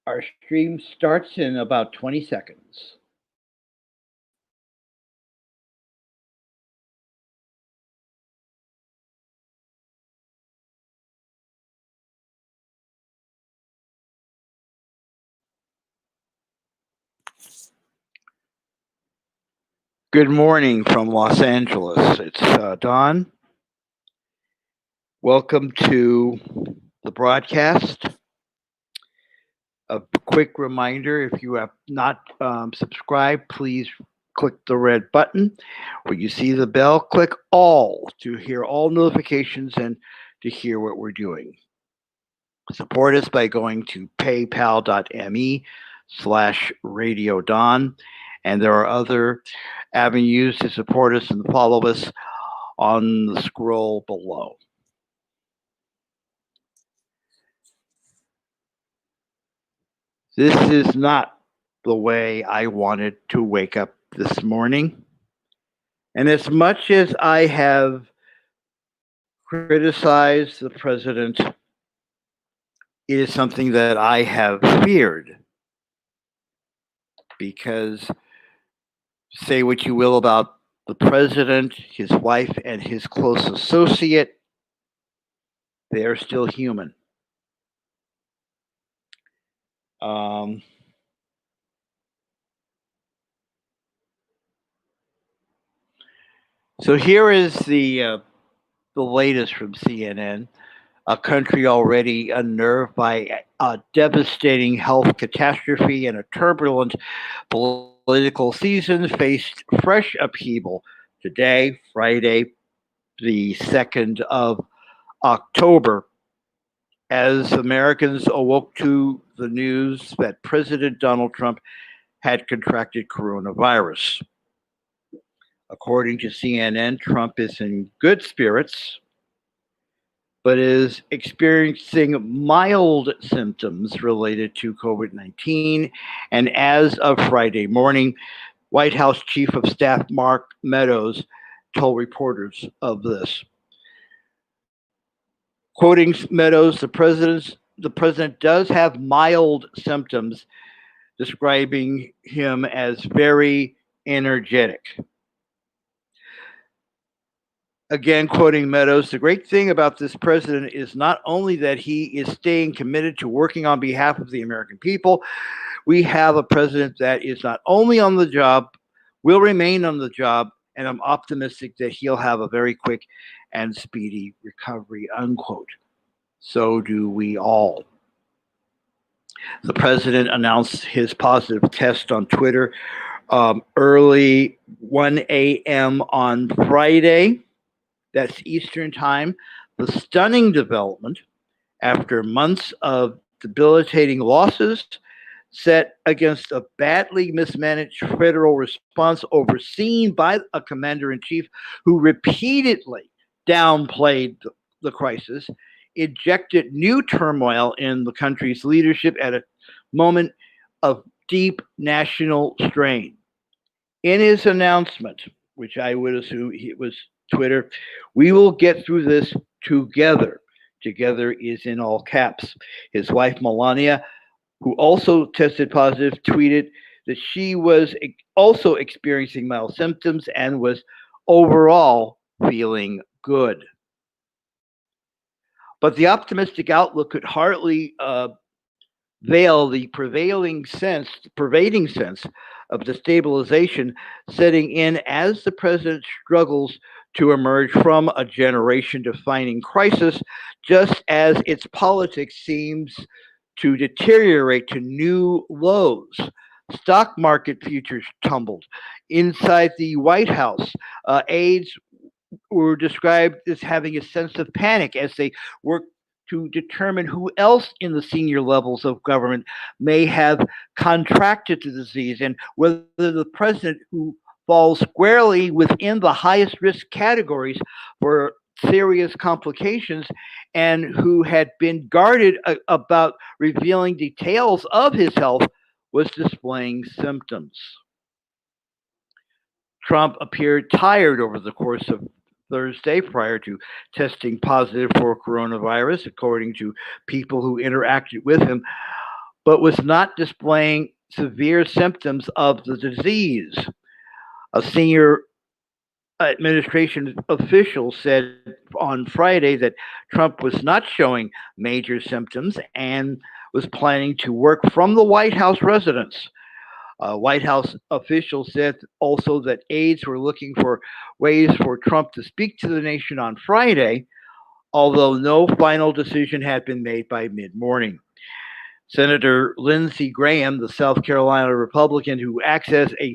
Our stream starts in about 20 seconds. Good morning from Los Angeles. It's Don. Welcome to the broadcast. A quick reminder, if you have not subscribed, please click the red button. When you see the bell, click all to hear all notifications and to hear what we're doing. Support us by going to paypal.me/Radio Don. And there are other avenues to support us and follow us on the scroll below. This is not the way I wanted to wake up this morning. And as much as I have criticized the president, it is something that I have feared. Because say what you will about the president, his wife, and his close associate, they are still human. So here is the latest from CNN. A country already unnerved by a devastating health catastrophe and a turbulent political season faced fresh upheaval today, Friday, the 2nd of October, as Americans awoke to the news that President Donald Trump had contracted coronavirus. According to CNN, Trump is in good spirits, but is experiencing mild symptoms related to COVID-19. And as of Friday morning, White House Chief of Staff Mark Meadows told reporters of this. Quoting Meadows, the president does have mild symptoms, describing him as very energetic. Again, quoting Meadows, the great thing about this president is not only that he is staying committed to working on behalf of the American people, we have a president that is not only on the job, will remain on the job, and I'm optimistic that he'll have a very quick and speedy recovery, unquote. So do we all. The president announced his positive test on Twitter early 1 a.m. on Friday. That's Eastern time. The stunning development, after months of debilitating losses set against a badly mismanaged federal response overseen by a commander-in-chief who repeatedly downplayed the crisis, injected new turmoil in the country's leadership at a moment of deep national strain. In his announcement, which I would assume it was Twitter, we will get through this together. Together is in all caps. His wife, Melania, who also tested positive, tweeted that she was also experiencing mild symptoms and was overall feeling good. But the optimistic outlook could hardly veil the pervading sense of destabilization setting in as the president struggles to emerge from a generation-defining crisis, just as its politics seems to deteriorate to new lows. Stock market futures tumbled. Inside the White House, aides were described as having a sense of panic as they worked to determine who else in the senior levels of government may have contracted the disease and whether the president, who falls squarely within the highest risk categories for serious complications and who had been guarded about revealing details of his health, was displaying symptoms. Trump appeared tired over the course of Thursday prior to testing positive for coronavirus, according to people who interacted with him. but was not displaying severe symptoms of the disease. A senior administration official said on Friday that Trump was not showing major symptoms and was planning to work from the White House residence. White House officials said also that aides were looking for ways for Trump to speak to the nation on Friday, although no final decision had been made by mid morning. Senator Lindsey Graham, the South Carolina Republican who acts as a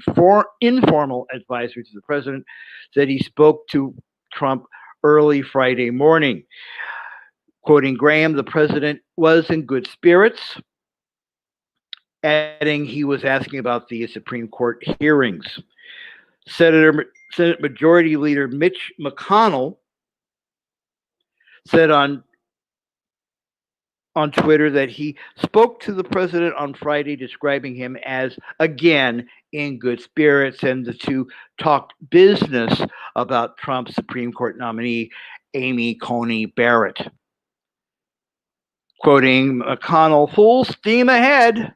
informal advisor to the president, said he spoke to Trump early Friday morning. Quoting Graham, the president was in good spirits, adding he was asking about the Supreme Court hearings. Senate Majority Leader Mitch McConnell said on Twitter that he spoke to the president on Friday, describing him as, again, in good spirits, and the two talked business about Trump's Supreme Court nominee, Amy Coney Barrett. Quoting McConnell, full steam ahead,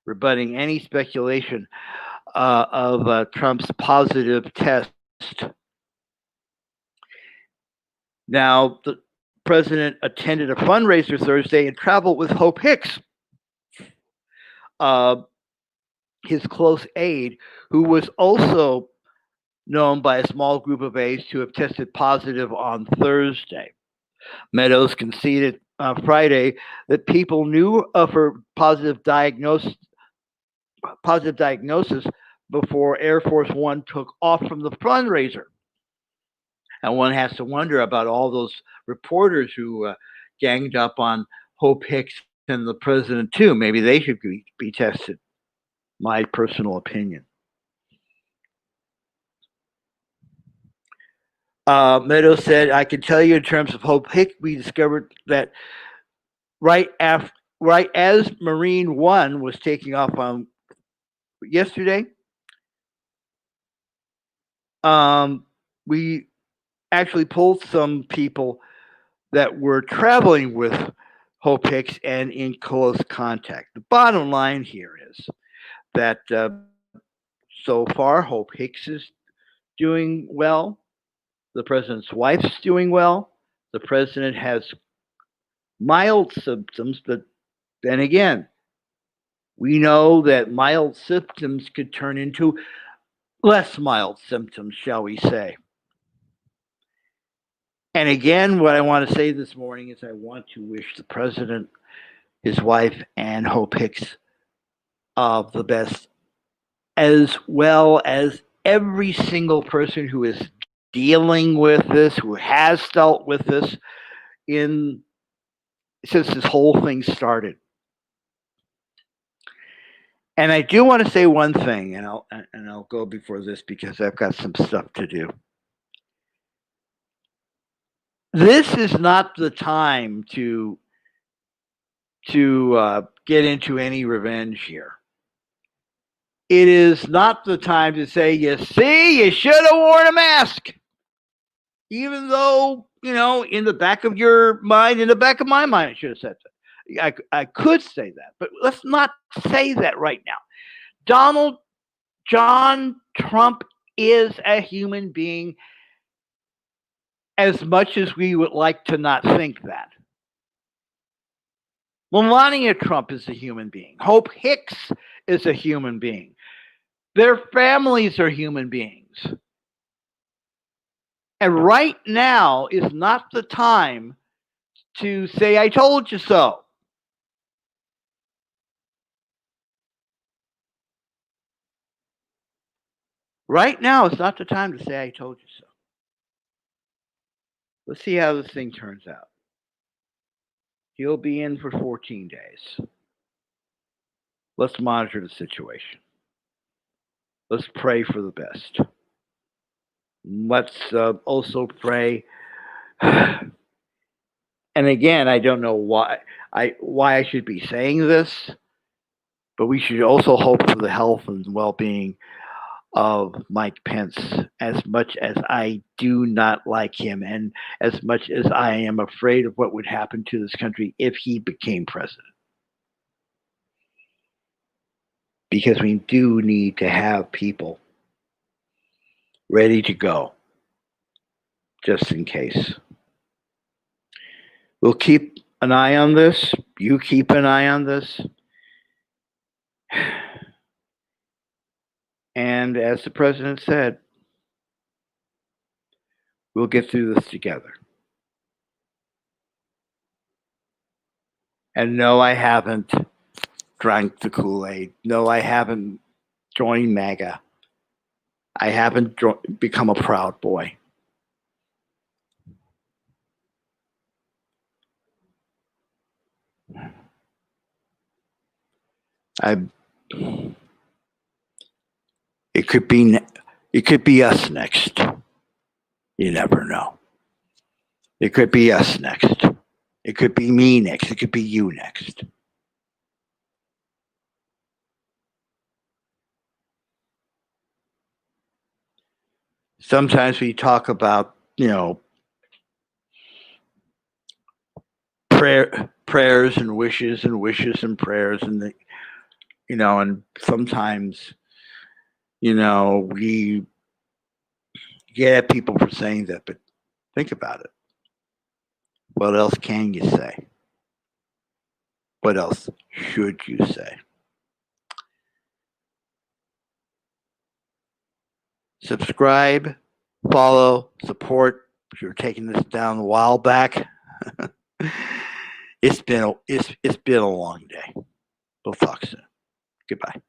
rebutting any speculation of Trump's positive test. Now, the president attended a fundraiser Thursday and traveled with Hope Hicks, his close aide, who was also known by a small group of aides to have tested positive on Thursday. Meadows conceded Friday that people knew of her positive diagnosis before Air Force One took off from the fundraiser. And one has to wonder about all those reporters who ganged up on Hope Hicks and the president, too. Maybe they should be tested. My personal opinion. Meadows said, I can tell you in terms of Hope Hicks, we discovered that right as Marine One was taking off on yesterday, we actually pulled some people that were traveling with Hope Hicks and in close contact. The bottom line here is that so far Hope Hicks is doing well. The president's wife's doing well. The president has mild symptoms, but then again, we know that mild symptoms could turn into less mild symptoms, shall we say. And again, what I want to say this morning is I want to wish the president, his wife, and Hope Hicks of the best, as well as every single person who is dealing with this, who has dealt with this since this whole thing started. And I do want to say one thing, and I'll go before this because I've got some stuff to do. This is not the time to get into any revenge here. It is not the time to say, you see, you should have worn a mask. Even though, in the back of your mind, in the back of my mind, I should have said that. I could say that, but let's not say that right now. Donald John Trump is a human being, as much as we would like to not think that. Melania Trump is a human being. Hope Hicks is a human being. Their families are human beings. And right now is not the time to say, I told you so. Right now is not the time to say, I told you so. Let's see how this thing turns out. He'll be in for 14 days. Let's monitor the situation. Let's pray for the best. Let's also pray. And again, I don't know why I should be saying this, but we should also hope for the health and well-being of Mike Pence, as much as I do not like him and as much as I am afraid of what would happen to this country if he became president. because we do need to have people ready to go just in case. We'll keep an eye on this. You keep an eye on this. And as the president said, we'll get through this together. And no, I haven't drank the Kool-Aid. No, I haven't joined MAGA. I haven't become a Proud Boy. It could be us next. You never know. It could be us next. It could be me next. It could be you next. Sometimes we talk about, prayers and wishes and prayers and and sometimes, we get at people for saying that, but think about it. What else can you say? What else should you say? Subscribe, follow, support. If you're taking this down a while back, it's been a long day. We'll talk soon. Goodbye.